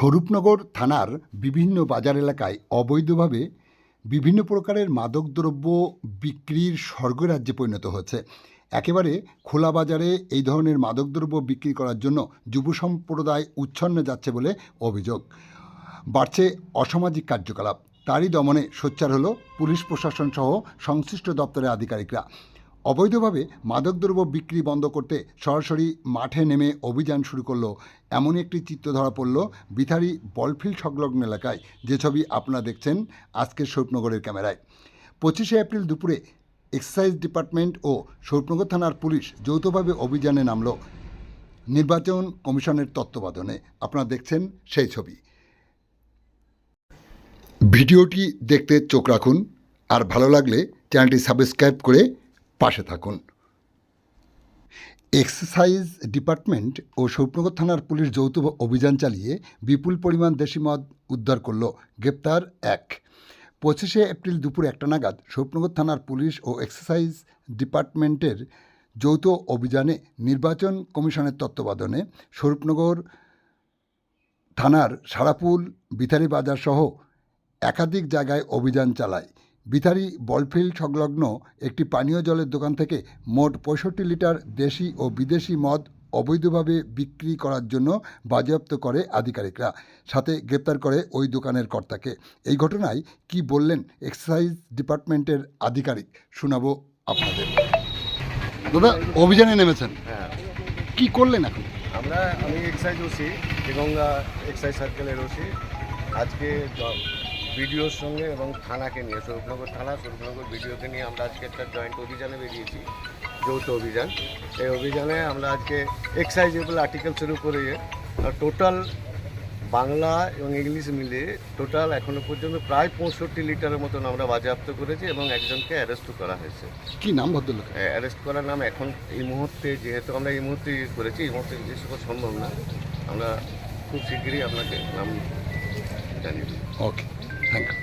স্বরূপনগর থানার বিভিন্ন বাজার এলাকায় অবৈধভাবে বিভিন্ন প্রকারের মাদকদ্রব্য বিক্রির স্বর্গরাজ্যে পরিণত হচ্ছে। একেবারে খোলা বাজারে এই ধরনের মাদকদ্রব্য বিক্রি করার জন্য যুব সম্প্রদায় উচ্ছন্নে যাচ্ছে বলে অভিযোগ। বাড়ছে অসামাজিক কার্যকলাপ, তারই দমনে সোচ্চার হলো পুলিশ প্রশাসন সহ সংশ্লিষ্ট দপ্তরের আধিকারিকরা। অবৈধভাবে মাদকদ্রব্য বিক্রি বন্ধ করতে সরাসরি মাঠে নেমে অভিযান শুরু করলো এমন একটি চিত্র ধরা পড়ল বিথারি বলফিল্ড সংলগ্ন এলাকায়, যে ছবি আপনারা দেখছেন আজকের স্বরূপনগরের ক্যামেরায়। 25শে এপ্রিল দুপুরে এক্সাইজ ডিপার্টমেন্ট ও স্বরূপনগর থানার পুলিশ যৌথভাবে অভিযানে নামল নির্বাচন কমিশনের তত্ত্বাবধানে। আপনারা দেখছেন সেই ছবি। ভিডিওটি দেখতে চোখ রাখুন, আর ভালো লাগলে চ্যানেলটি সাবস্ক্রাইব করে পাশে থাকুন। এক্সাইজ ডিপার্টমেন্ট ও স্বরূপনগর থানার পুলিশ যৌথ অভিযান চালিয়ে বিপুল পরিমাণ দেশি মদ উদ্ধার করল। গ্রেপ্তার এক। 25শে এপ্রিল দুপুর 1টা নাগাদ স্বরূপনগর থানার পুলিশ ও এক্সাইজ ডিপার্টমেন্টের যৌথ অভিযানে নির্বাচন কমিশনের তত্ত্বাবধানে স্বরূপনগর থানার সারাপুল, বিথারি বাজার সহ একাধিক জায়গায় অভিযান চালায়। বিথারি বলফিল্ড সংলগ্ন একটি পানীয় জলের দোকান থেকে মোট 65 লিটার দেশি ও বিদেশি মদ অবৈধভাবে বিক্রি করার জন্য বাজেয়াপ্ত করে আধিকারিকরা, সাথে গ্রেপ্তার করে ওই দোকানের কর্তাকে। এই ঘটনায় কি বললেন এক্সাইজ ডিপার্টমেন্টের আধিকারিক শোনাবো আপনাদের। দাদা, অভিযানে নেমেছেন, হ্যাঁ, কি করলেন এখন? আমি এক্সাইজ ওসি এবং এক্সাইজ সার্কেলের ওসি আজকে বিডিওর সঙ্গে এবং থানাকে নিয়ে, স্বরূপনগর থানা, স্বরূপনগর বিডিওকে নিয়ে আমরা আজকে একটা জয়েন্ট অভিযানে বেরিয়েছি, যৌথ অভিযান। এই অভিযানে আমরা আজকে এক্সাইজেবল আর্টিকেলসের উপরে টোটাল বাংলা এবং ইংলিশ মিলে টোটাল এখনো পর্যন্ত প্রায় 65 লিটারের মতন আমরা বাজেয়াপ্ত করেছি এবং একজনকে অ্যারেস্টও করা হয়েছে। কি নাম ভদ্রলোক? অ্যারেস্ট করার নাম এখন এই মুহূর্তে, যেহেতু আমরা এই মুহূর্তে করেছি, এই মুহূর্তে জিজ্ঞেস করা সম্ভব না। আমরা খুব শীঘ্রই আপনাকে নাম জানিয়ে দেব। ওকে, থ্যাংক ইউ।